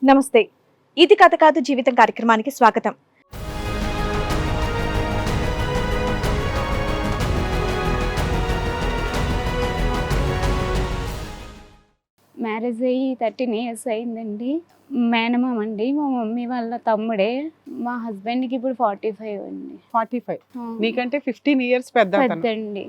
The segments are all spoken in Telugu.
నమస్తే. ఇది కథ కాదు జీవితం కార్యక్రమానికి స్వాగతం. మ్యారేజ్ అయ్యి 13 years అయిందండి. మేనమామ అండి, మా మమ్మీ వాళ్ళ తమ్ముడే. మా హస్బెండ్కి ఇప్పుడు 45 అండి. 45 నీకంటే 15 years పెద్ద అతను. పెద్దండి.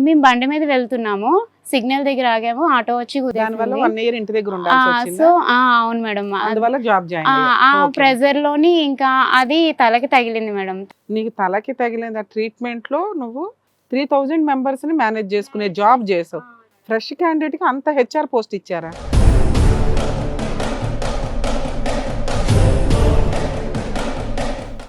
మేము బండి మీద వెళ్తున్నాము, సిగ్నల్ దగ్గర ఆగాము, ఆటో వచ్చి దానివల్ల 1 year ఇంటి దగ్గర ఉండాల్సి వచ్చిందా? సో అవును మేడం, అందువల్ల జాబ్ జాయిన్ ఆ ప్రెజర్ లోని ఇంకా అది తలకి తగిలింది మేడం. నీకు తలకి తగిలిన ట్రీట్మెంట్ లో నువ్వు 3000 మెంబర్స్ ని మేనేజ్ చేసుకునే జాబ్ చేసావు. ఫ్రెష్ క్యాండిడేట్ కి అంత హెచ్ఆర్ పోస్ట్ ఇచ్చారా?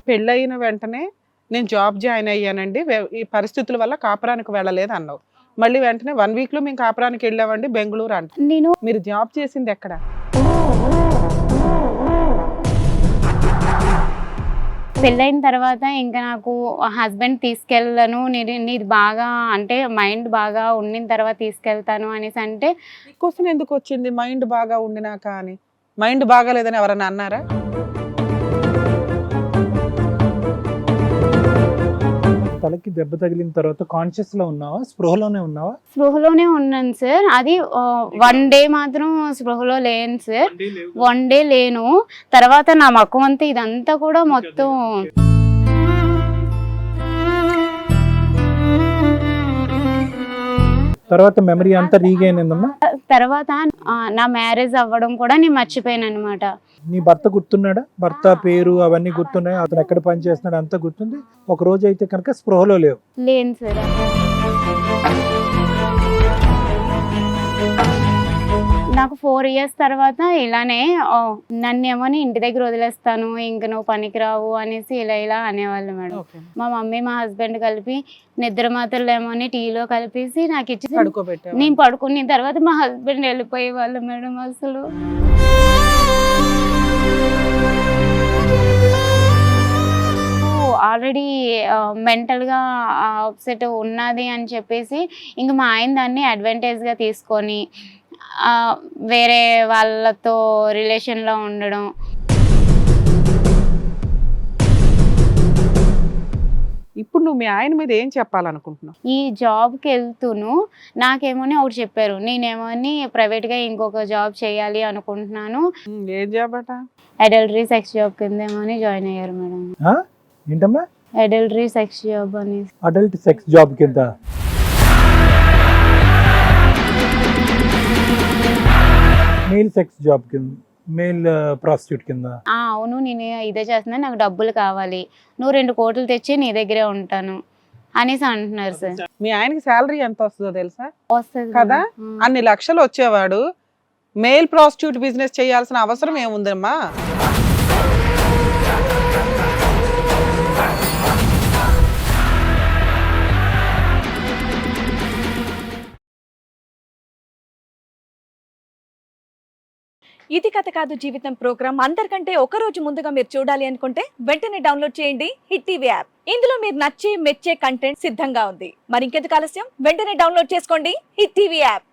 పెళ్ళయిన వెంటనే నేను జాబ్ జాయిన్ అయ్యానండి, ఈ పరిస్థితుల వల్ల కాపురానికి వెళ్ళలేదు అన్నావు. మళ్ళీ వెంటనే 1 week లో మేము కాపురానికి వెళ్ళామండి బెంగళూరు అంట. మీరు జాబ్ చేసింది ఎక్కడ? పెళ్ళైన తర్వాత ఇంకా నాకు హస్బెండ్ తీసుకెళ్ళను, నీది బాగా అంటే మైండ్ బాగా ఉండిన తర్వాత తీసుకెళ్తాను అనేసి అంటే. క్వశ్చన్ ఎందుకు వచ్చింది మైండ్ బాగా ఉండినాక అని? మైండ్ బాగాలేదని ఎవరన్నా అన్నారా? తలకి దెబ్బ తగిలిన తర్వాత కాన్షియస్ లో ఉన్నావా, స్పృహలోనే ఉన్నావా? స్పృహలోనే ఉన్నాను సార్. అది 1 day మాత్రం స్పృహలో లేను సార్. 1 day లేను. తర్వాత నా మక్కువ అంతా ఇదంతా కూడా మొత్తం తర్వాత మెమరీ అంతా రీగైన్ అయిందమ్మా. తర్వాత నా మ్యారేజ్ అవ్వడం కూడా నేను మర్చిపోయాను అనమాట. నీ భర్త గుర్తున్నాడా? భర్త పేరు అవన్నీ గుర్తున్నాయి, అతను ఎక్కడ పని చేస్తున్నాడు అంతా గుర్తుంది. ఒక రోజు అయితే కనుక స్పృహలో లేవు. లేను సార్. నాకు 4 years తర్వాత ఇలానే నన్నేమని ఇంటి దగ్గర వదిలేస్తాను, ఇంక నువ్వు పనికిరావు అనేసి ఇలా అనేవాళ్ళు మేడం. మా మమ్మీ మా హస్బెండ్ కలిపి నిద్ర మాత్రలు ఏమని టీలో కలిపేసి నాకు ఇచ్చి నేను పడుకున్న తర్వాత మా హస్బెండ్ వెళ్ళిపోయేవాళ్ళు మేడం. అసలు ఆల్రెడీ మెంటల్గా అప్సెట్ ఉన్నది అని చెప్పేసి ఇంక మా ఆయన దాన్ని అడ్వాంటేజ్గా తీసుకొని వేరే వాళ్ళతో రిలేషన్లో ఉండడం. ఇప్పుడు నువ్వు మీ ఆయన మీద ఏం చెప్పాలనుకుంటున్నావు? ఈ జాబ్కి వెళ్తూను నాకేమోని ఒకటి చెప్పారు, నేనేమోని ప్రైవేట్గా ఇంకొక జాబ్ చేయాలి అనుకుంటున్నాను. ఏం జాబ్ అట? అడల్టరీ సెక్స్ జాబ్ కిందేమోని జాయిన్ అయ్యారు మేడం. ఏంటమ్మా? అడల్టరీ సెక్స్ జాబ్ అని. అడల్ట్ సెక్స్ జాబ్ కింద? మేల్ సెక్స్ జాబ్ కింద, మేల్ ప్రాస్టిట్యూట్ కింద? అవును, నేను ఇదే చేస్తున్నా, నాకు డబ్బులు కావాలి, నువ్వు 2 కోట్లు తెచ్చి నీ దగ్గరే ఉంటాను అనేసి అంటున్నారు సార్. మీ ఆయనకి శాలరీ ఎంత వస్తుందో తెలుసా? వస్తుంది కదా, అన్ని లక్షలు వచ్చేవాడు మేల్ ప్రాస్టిట్యూట్ బిజినెస్ చేయాల్సిన అవసరం ఏముందమ్మా? ఇది కథ కాదు జీవితం ప్రోగ్రామ్ అందరికంటే ఒక రోజు ముందుగా మీరు చూడాలి అనుకుంటే వెంటనే డౌన్లోడ్ చేయండి హిట్ టీవీ యాప్. ఇందులో మీరు నచ్చే మెచ్చే కంటెంట్ సిద్ధంగా ఉంది. మరి ఇంకెందుకు ఆలస్యం, వెంటనే డౌన్లోడ్ చేసుకోండి హిట్ టీవీ యాప్.